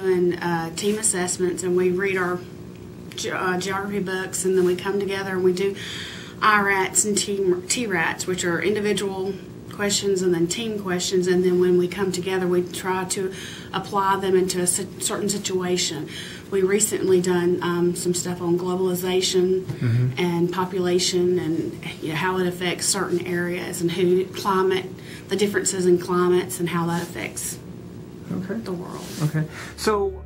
doing team assessments, and we read our geography books, and then we come together and we do IRATs and TRATs, which are individual questions and then team questions, and then when we come together we try to apply them into a certain situation. We recently done some stuff on globalization and population, and how it affects certain areas, and climate, the differences in climates and how that affects the world. Okay. So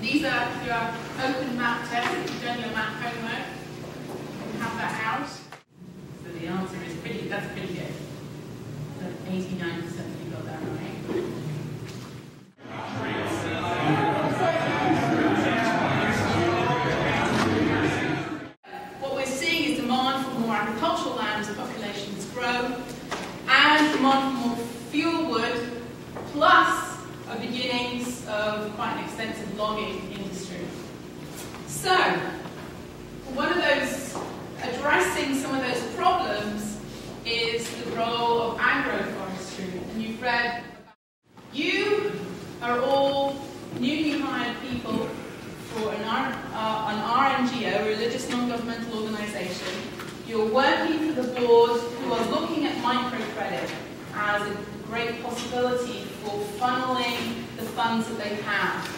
these are your open map tests. If you've done your map homework, you have that out. So the answer is that's pretty good. So 89% you got that right. What we're seeing is demand for more agricultural land as populations grow, and demand for more fuel wood, plus beginnings of quite an extensive logging industry. So, addressing some of those problems is the role of agroforestry. And you've read, you are all newly hired people for an RNGO, religious non-governmental organisation. You're working for the board who are looking at microcredit as a great possibility for funneling the funds that they have.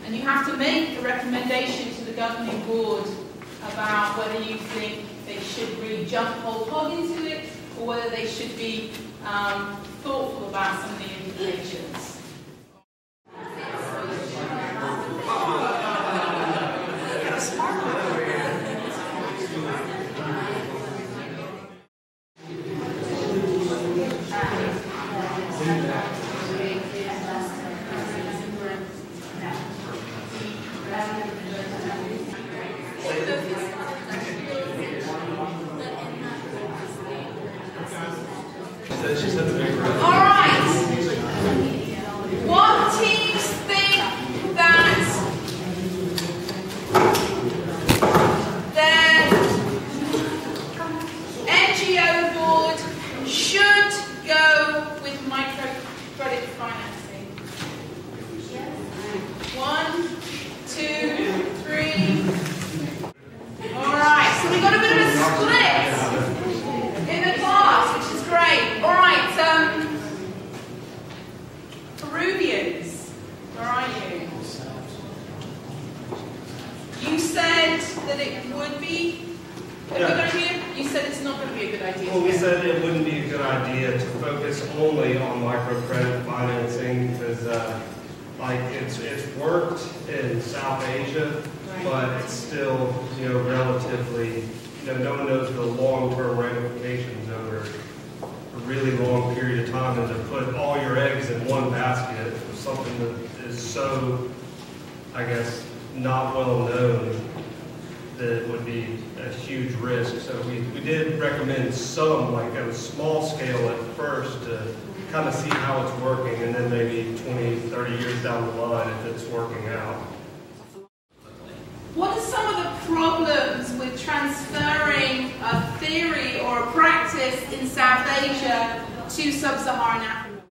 And you have to make a recommendation to the governing board about whether you think they should really jump whole hog into it, or whether they should be thoughtful about some of the implications. Alright, what teams think that their NGO board should go with microcredit financing? 1, 2, 3. Alright, so we got a bit of a split in the class, which is great. Alright, Peruvians, where are you? You said that it would be a good idea? You said it's not going to be a good idea. Well, we said it wouldn't be a good idea to focus only on microcredit financing because it's worked in South Asia, but it's still relatively no one knows the long-term ramifications over a really long period of time, and to put all your eggs in one basket for something that is so, I guess, not well known, that it would be a huge risk. So we did recommend some, like at a small scale at first, to kind of see how it's working, and then maybe 20, 30 years down the line if it's working out. What are some of the problems with transferring a theory or a practice in South Asia to sub-Saharan Africa?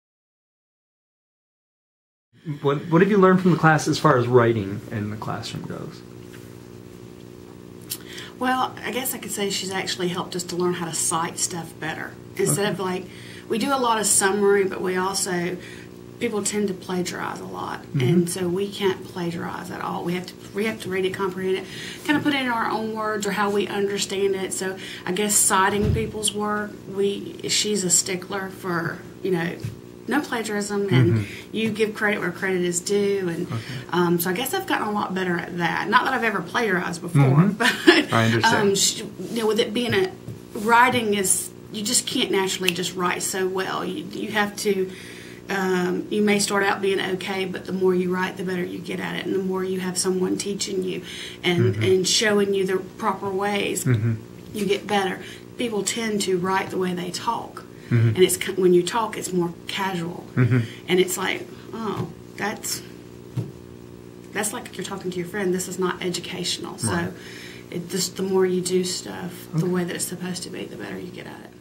what have you learned from the class as far as writing in the classroom goes? Well, I guess I could say she's actually helped us to learn how to cite stuff better. Instead of we do a lot of summary, but we also, people tend to plagiarize a lot, and so we can't plagiarize at all. We have to read it, comprehend it, kind of put it in our own words or how we understand it. So I guess citing people's work, she's a stickler for no plagiarism, and you give credit where credit is due, and so I guess I've gotten a lot better at that. Not that I've ever plagiarized before, but I understand. With it being writing is, you just can't naturally just write so well. You have to. You may start out being okay, but the more you write, the better you get at it, and the more you have someone teaching you and showing you the proper ways, you get better. People tend to write the way they talk. and it's when you talk, it's more casual, and it's like, oh, that's like you're talking to your friend. This is not educational. So, it just the more you do stuff the way that it's supposed to be, the better you get at it.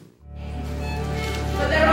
But there